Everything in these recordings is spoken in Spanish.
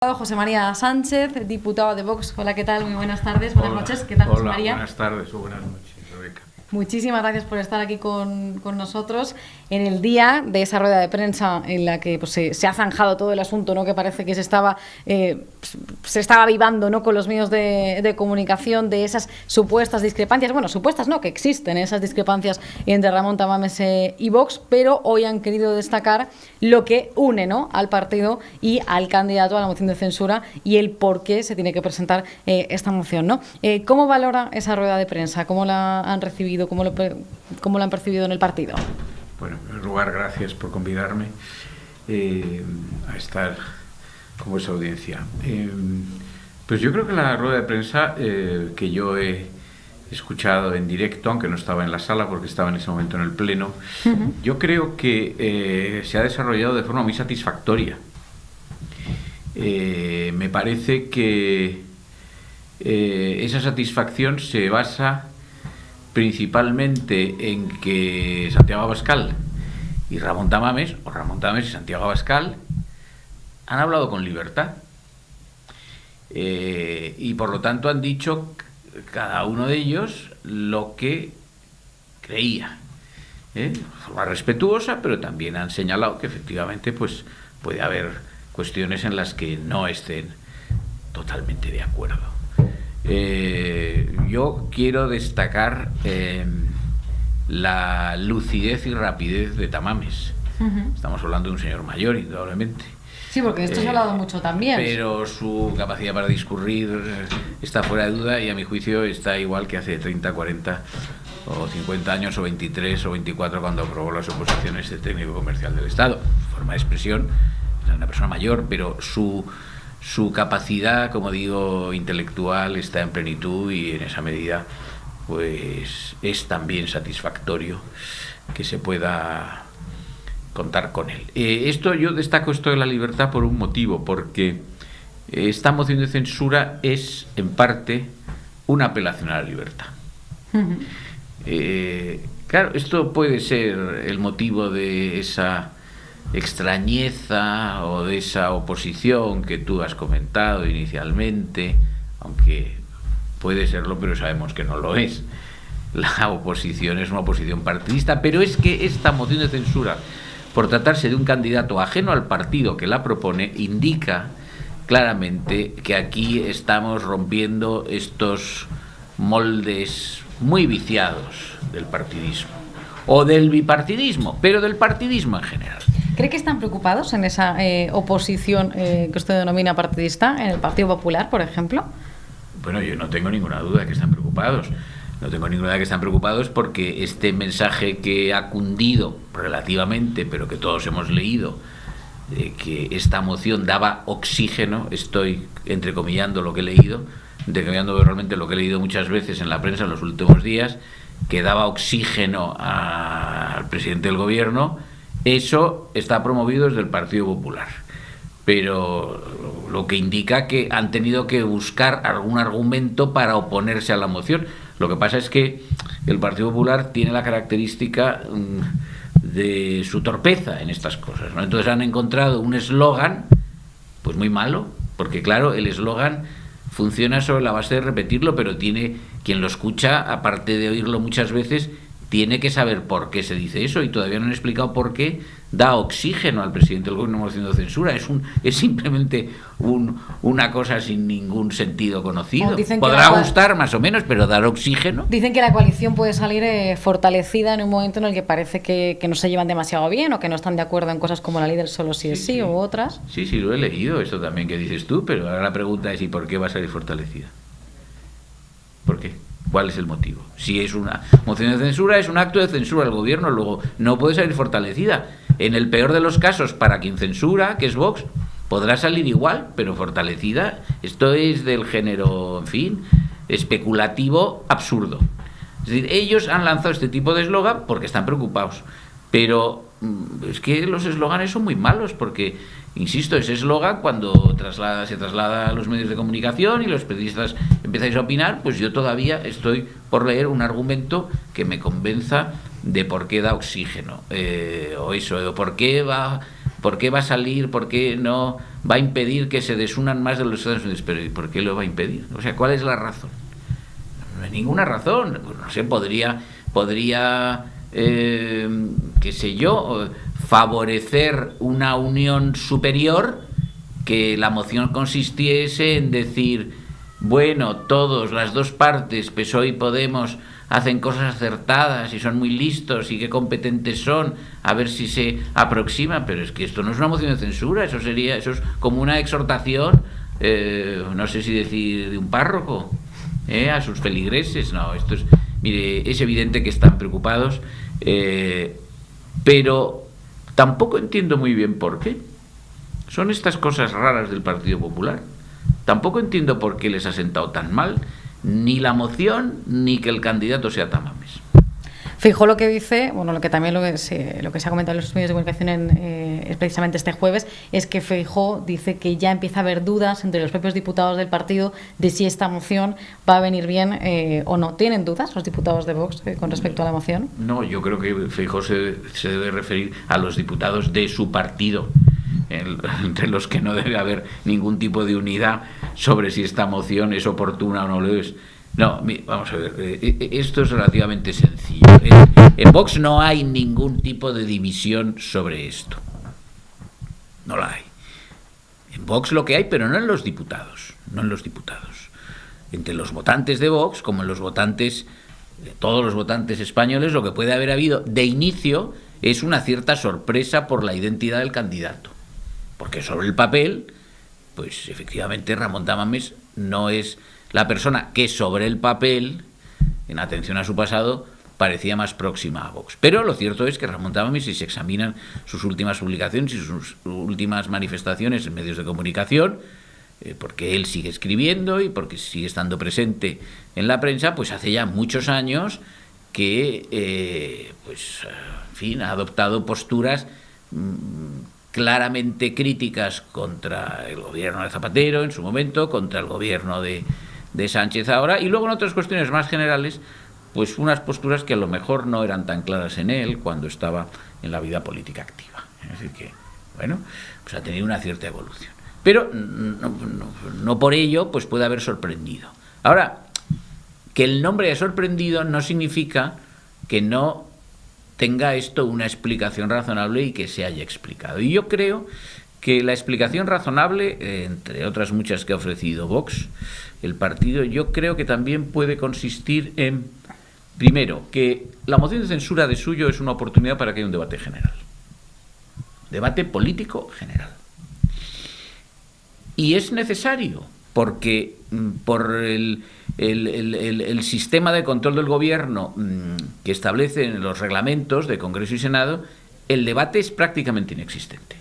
José María Sánchez, diputado de Vox. Hola, ¿qué tal? Muy buenas tardes, buenas noches. ¿Qué tal, José María? Buenas tardes o buenas noches, Rebeca. Muchísimas gracias por estar aquí con nosotros en el día de esa rueda de prensa en la que pues, se ha zanjado todo el asunto, ¿no? Que parece que se estaba avivando, ¿no? Con los medios de comunicación de esas supuestas discrepancias. Bueno, supuestas no, que existen esas discrepancias entre Ramón Tamames y Vox, pero hoy han querido destacar lo que une, ¿no? Al partido y al candidato a la moción de censura y el por qué se tiene que presentar esta moción, ¿no? ¿Cómo valora esa rueda de prensa? ¿Cómo la han recibido? ¿Cómo lo han percibido en el partido? Bueno, en primer lugar, gracias por convidarme a estar con vuestra audiencia. Pues yo creo que la rueda de prensa que yo he escuchado en directo, aunque no estaba en la sala porque estaba en ese momento en el pleno, yo creo que se ha desarrollado de forma muy satisfactoria. Me parece que esa satisfacción se basa principalmente en que Santiago Abascal y Ramón Tamames, o Ramón Tamames y Santiago Abascal, han hablado con libertad y por lo tanto han dicho cada uno de ellos lo que creía, de forma respetuosa, pero también han señalado que efectivamente pues puede haber cuestiones en las que no estén totalmente de acuerdo. Yo quiero destacar la lucidez y rapidez de Tamames. Estamos hablando de un señor mayor, indudablemente. Sí, porque de esto se ha hablado mucho también. Pero su capacidad para discurrir está fuera de duda y a mi juicio está igual que hace 30, 40 o 50 años o 23 o 24 cuando aprobó las oposiciones de técnico comercial del Estado. Su forma de expresión, es una persona mayor, pero su capacidad, como digo, intelectual está en plenitud y en esa medida pues es también satisfactorio que se pueda contar con él. Yo destaco esto de la libertad por un motivo, porque esta moción de censura es en parte una apelación a la libertad. Claro, esto puede ser el motivo de esa extrañeza o de esa oposición que tú has comentado inicialmente, aunque puede serlo, pero sabemos que no lo es. La oposición es una oposición partidista, pero es que esta moción de censura, por tratarse de un candidato ajeno al partido que la propone, indica claramente que aquí estamos rompiendo estos moldes muy viciados del partidismo, o del bipartidismo, pero del partidismo en general. ¿Cree que están preocupados en esa oposición que usted denomina partidista, en el Partido Popular, por ejemplo? Bueno, yo no tengo ninguna duda de que están preocupados. No tengo ninguna duda de que están preocupados porque este mensaje que ha cundido relativamente, pero que todos hemos leído, de que esta moción daba oxígeno, estoy entrecomillando lo que he leído, entrecomillando realmente lo que he leído muchas veces en la prensa en los últimos días, que daba oxígeno al presidente del gobierno. Eso está promovido desde el Partido Popular, pero lo que indica que han tenido que buscar algún argumento para oponerse a la moción. Lo que pasa es que el Partido Popular tiene la característica de su torpeza en estas cosas, ¿no? Entonces han encontrado un eslogan pues muy malo, porque claro, el eslogan funciona sobre la base de repetirlo, pero tiene quien lo escucha, aparte de oírlo muchas veces, tiene que saber por qué se dice eso, y todavía no han explicado por qué da oxígeno al presidente del gobierno haciendo censura. Es simplemente una cosa sin ningún sentido conocido. Podrá gustar más o menos, pero dar oxígeno. Dicen que la coalición puede salir fortalecida en un momento en el que parece que no se llevan demasiado bien o que no están de acuerdo en cosas como la ley del solo sí es sí u otras. Sí, lo he leído, esto también que dices tú, pero ahora la pregunta es: ¿y por qué va a salir fortalecida? ¿Por qué? ¿Cuál es el motivo? Si es una moción de censura, es un acto de censura al gobierno, luego no puede salir fortalecida. En el peor de los casos, para quien censura, que es Vox, podrá salir igual, pero fortalecida. Esto es del género, en fin, especulativo, absurdo. Es decir, ellos han lanzado este tipo de eslogan porque están preocupados, pero es que los eslóganes son muy malos, porque, insisto, ese eslogan cuando se traslada a los medios de comunicación y los periodistas empezáis a opinar, pues yo todavía estoy por leer un argumento que me convenza de por qué da oxígeno, o por qué va a salir, por qué no va a impedir que se desunan más de los Estados Unidos. Pero ¿y por qué lo va a impedir? O sea, ¿cuál es la razón? No hay ninguna razón. Pues no sé, podría qué sé yo, favorecer una unión superior, que la moción consistiese en decir, bueno, todos, las dos partes, PSOE y Podemos, hacen cosas acertadas y son muy listos y qué competentes son, a ver si se aproximan. Pero es que esto no es una moción de censura, eso es como una exhortación, no sé si decir de un párroco, a sus feligreses. No, esto es, mire, es evidente que están preocupados, pero tampoco entiendo muy bien por qué. Son estas cosas raras del Partido Popular. Tampoco entiendo por qué les ha sentado tan mal ni la moción ni que el candidato sea Tamames. Feijóo lo que dice, bueno, lo que se ha comentado en los medios de comunicación es precisamente este jueves, es que Feijóo dice que ya empieza a haber dudas entre los propios diputados del partido de si esta moción va a venir bien o no. ¿Tienen dudas los diputados de Vox con respecto a la moción? No, yo creo que Feijóo se debe referir a los diputados de su partido, entre los que no debe haber ningún tipo de unidad sobre si esta moción es oportuna o no lo es. No, vamos a ver, esto es relativamente sencillo. En Vox no hay ningún tipo de división sobre esto. No la hay. En Vox lo que hay, pero no en los diputados. No en los diputados. Entre los votantes de Vox, como en los votantes, todos los votantes españoles, lo que puede haber habido de inicio es una cierta sorpresa por la identidad del candidato. Porque sobre el papel, pues efectivamente Ramón Tamames no es la persona que sobre el papel, en atención a su pasado, parecía más próxima a Vox. Pero lo cierto es que Ramón Tamames, si se examinan sus últimas publicaciones y sus últimas manifestaciones en medios de comunicación, porque él sigue escribiendo y porque sigue estando presente en la prensa, pues hace ya muchos años que, en fin, ha adoptado posturas claramente críticas contra el gobierno de Zapatero en su momento, contra el gobierno de Sánchez ahora, y luego en otras cuestiones más generales, pues unas posturas que a lo mejor no eran tan claras en él cuando estaba en la vida política activa. Es decir que, bueno, pues ha tenido una cierta evolución. Pero no por ello pues puede haber sorprendido. Ahora, que el nombre haya sorprendido no significa que no tenga esto una explicación razonable y que se haya explicado. Y yo creo que la explicación razonable, entre otras muchas que ha ofrecido Vox, el partido, yo creo que también puede consistir en, primero, que la moción de censura de suyo es una oportunidad para que haya un debate general. Debate político general. Y es necesario, porque por el sistema de control del gobierno que establecen los reglamentos de Congreso y Senado, el debate es prácticamente inexistente.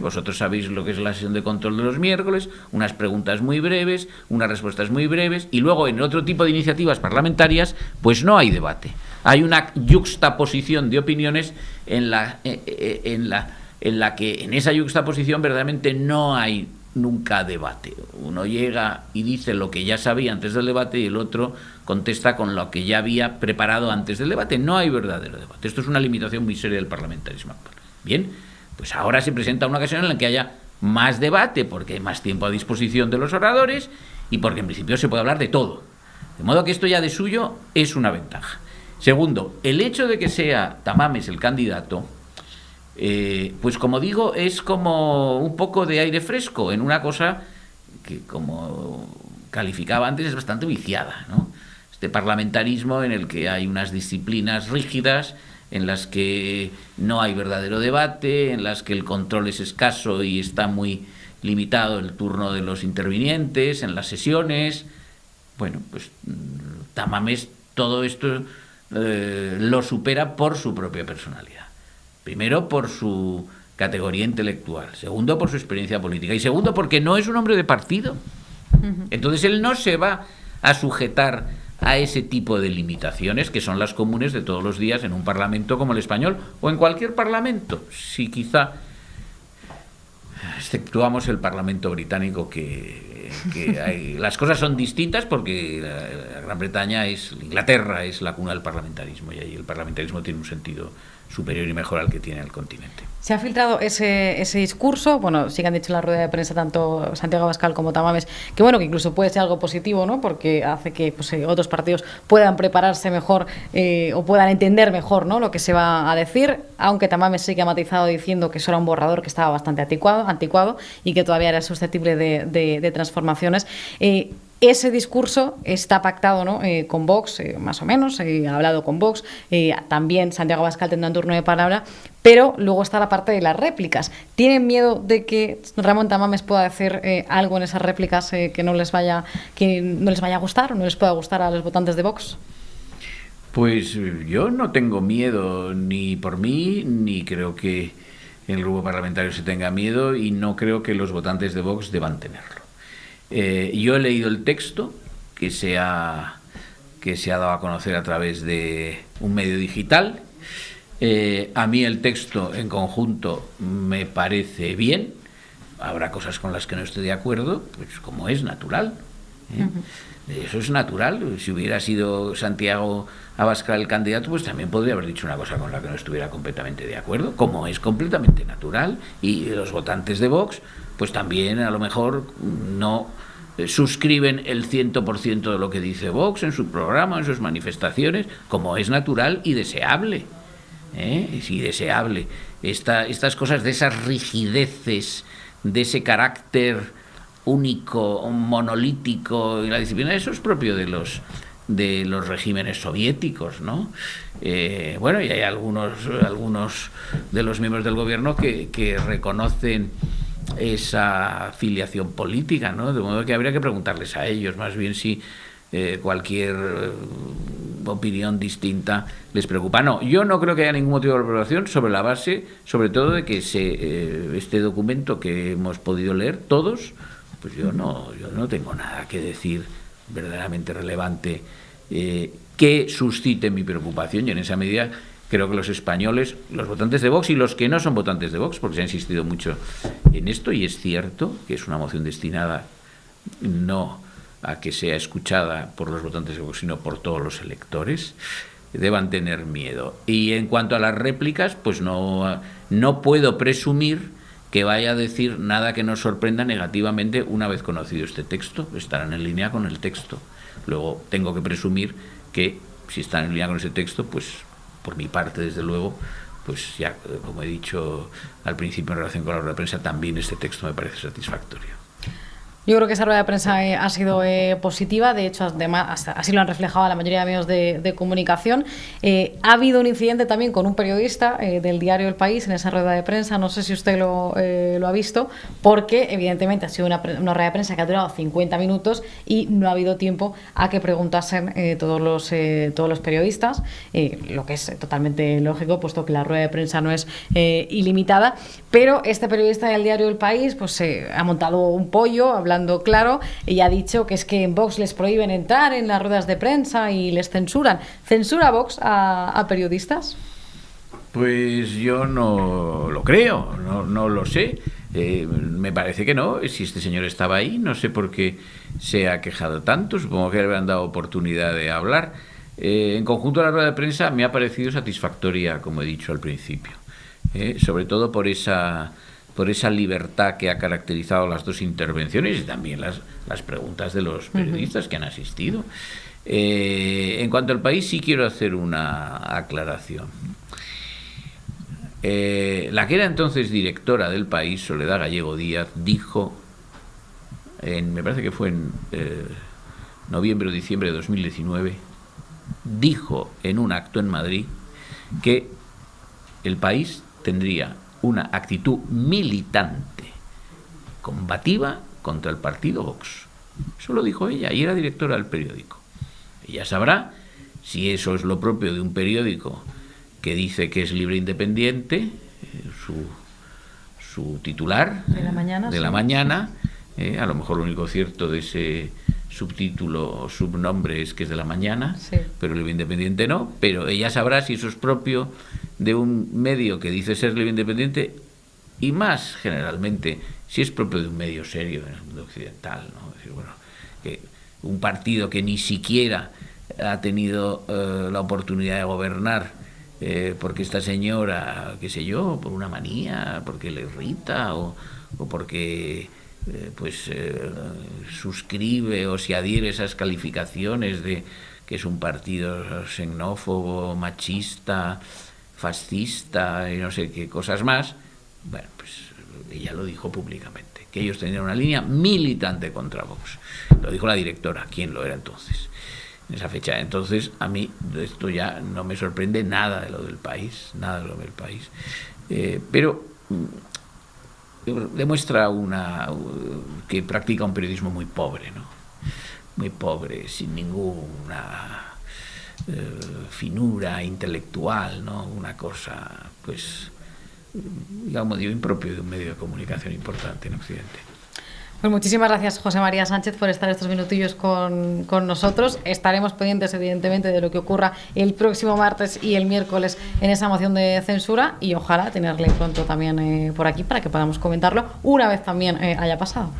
Vosotros sabéis lo que es la sesión de control de los miércoles, unas preguntas muy breves, unas respuestas muy breves, y luego en otro tipo de iniciativas parlamentarias pues no hay debate. Hay una yuxtaposición de opiniones en la que en esa yuxtaposición verdaderamente no hay nunca debate. Uno llega y dice lo que ya sabía antes del debate y el otro contesta con lo que ya había preparado antes del debate. No hay verdadero debate. Esto es una limitación muy seria del parlamentarismo actual. Bien, pues ahora se presenta una ocasión en la que haya más debate, porque hay más tiempo a disposición de los oradores y porque en principio se puede hablar de todo. De modo que esto ya de suyo es una ventaja. Segundo, el hecho de que sea Tamames el candidato, pues como digo, es como un poco de aire fresco en una cosa que, como calificaba antes, es bastante viciada, ¿no? Este parlamentarismo en el que hay unas disciplinas rígidas, en las que no hay verdadero debate, en las que el control es escaso y está muy limitado el turno de los intervinientes en las sesiones. Bueno, pues Tamames todo esto lo supera por su propia personalidad. Primero, por su categoría intelectual. Segundo, por su experiencia política. Y segundo, porque no es un hombre de partido. Entonces, él no se va a sujetar a ese tipo de limitaciones que son las comunes de todos los días en un parlamento como el español o en cualquier parlamento. Si quizá exceptuamos el parlamento británico, que hay, las cosas son distintas porque la Gran Bretaña Inglaterra es la cuna del parlamentarismo y ahí el parlamentarismo tiene un sentido superior y mejor al que tiene el continente. Se ha filtrado ese discurso, bueno, sí que han dicho en la rueda de prensa tanto Santiago Abascal como Tamames, que bueno, que incluso puede ser algo positivo, ¿no? Porque hace que pues, otros partidos puedan prepararse mejor o puedan entender mejor, ¿no?, lo que se va a decir, aunque Tamames sí que ha matizado diciendo que eso era un borrador que estaba bastante anticuado y que todavía era susceptible de transformaciones. Ese discurso está pactado, ¿no?, con Vox, más o menos, ha hablado con Vox, también Santiago Abascal tendrá un turno de palabra, pero luego está la parte de las réplicas. ¿Tienen miedo de que Ramón Tamames pueda decir algo en esas réplicas que no les vaya a gustar o no les pueda gustar a los votantes de Vox? Pues yo no tengo miedo ni por mí, ni creo que el grupo parlamentario se tenga miedo, y no creo que los votantes de Vox deban tenerlo. Yo he leído el texto que se ha dado a conocer a través de un medio digital. A mí el texto en conjunto me parece bien. Habrá cosas con las que no estoy de acuerdo, pues como es natural. Eso es natural. Si hubiera sido Santiago Abascal el candidato, pues también podría haber dicho una cosa con la que no estuviera completamente de acuerdo, como es completamente natural. Y los votantes de Vox, pues también a lo mejor no suscriben el 100% de lo que dice Vox en su programa, en sus manifestaciones, como es natural y deseable. Sí, deseable. Estas cosas, de esas rigideces, de ese carácter único, monolítico en la disciplina, eso es propio de los regímenes soviéticos, ¿no? Bueno, y hay algunos de los miembros del gobierno que reconocen esa filiación política, ¿no? De modo que habría que preguntarles a ellos más bien si cualquier opinión distinta les preocupa. No, yo no creo que haya ningún motivo de preocupación, sobre la base, sobre todo, de que este documento que hemos podido leer todos, pues yo no tengo nada que decir verdaderamente relevante que suscite mi preocupación, y en esa medida creo que los españoles, los votantes de Vox y los que no son votantes de Vox, porque se ha insistido mucho en esto, y es cierto que es una moción destinada no a que sea escuchada por los votantes de Vox, sino por todos los electores, deban tener miedo. Y en cuanto a las réplicas, pues no puedo presumir que vaya a decir nada que nos sorprenda negativamente una vez conocido este texto. Estarán en línea con el texto. Luego tengo que presumir que si están en línea con ese texto, pues por mi parte, desde luego, pues ya, como he dicho al principio en relación con la rueda de prensa, también este texto me parece satisfactorio. Yo creo que esa rueda de prensa ha sido positiva. De hecho, además, así lo han reflejado la mayoría de medios de comunicación. Ha habido un incidente también con un periodista del diario El País en esa rueda de prensa. No sé si usted lo ha visto, porque evidentemente ha sido una rueda de prensa que ha durado 50 minutos y no ha habido tiempo a que preguntasen todos los periodistas, lo que es totalmente lógico, puesto que la rueda de prensa no es ilimitada. Pero este periodista del diario El País pues ha montado un pollo, hablando claro, y ha dicho que es que en Vox les prohíben entrar en las ruedas de prensa y les censuran. ¿Censura Vox a periodistas? Pues yo no lo creo, no lo sé. Me parece que no. Si este señor estaba ahí, no sé por qué se ha quejado tanto. Supongo que le habrán dado oportunidad de hablar. En conjunto, la rueda de prensa me ha parecido satisfactoria, como he dicho al principio, sobre todo por esa libertad que ha caracterizado las dos intervenciones y también las preguntas de los periodistas que han asistido. En cuanto al País, sí quiero hacer una aclaración. La que era entonces directora del País, Soledad Gallego Díaz, dijo, me parece que fue en noviembre o diciembre de 2019, dijo en un acto en Madrid que el País tendría una actitud militante, combativa contra el partido Vox. Eso lo dijo ella, y era directora del periódico. Ella sabrá si eso es lo propio de un periódico que dice que es libre e independiente, su titular de la mañana, a lo mejor lo único cierto de ese subtítulo o subnombre es que es de la mañana, sí, pero libre e independiente no. Pero ella sabrá si eso es propio de un medio que dice ser libre e independiente, y más generalmente si es propio de un medio serio en el mundo occidental, ¿no? Es decir, bueno, que un partido que ni siquiera ha tenido la oportunidad de gobernar porque esta señora, qué sé yo, por una manía, porque le irrita o porque suscribe o se adhiere a esas calificaciones de que es un partido xenófobo, machista, fascista y no sé qué cosas más. Bueno, pues ella lo dijo públicamente, que ellos tenían una línea militante contra Vox. Lo dijo la directora, ¿quién lo era entonces? En esa fecha. Entonces, a mí esto ya no me sorprende nada de lo del país, nada de lo del país. Pero demuestra que practica un periodismo muy pobre, ¿no? Muy pobre, sin ninguna finura intelectual, ¿no? Una cosa, pues, digamos, impropio de un medio de comunicación importante en Occidente. Pues muchísimas gracias, José María Sánchez, por estar estos minutillos con nosotros. Estaremos pendientes, evidentemente, de lo que ocurra el próximo martes y el miércoles en esa moción de censura y ojalá tenerle pronto también por aquí para que podamos comentarlo una vez también haya pasado.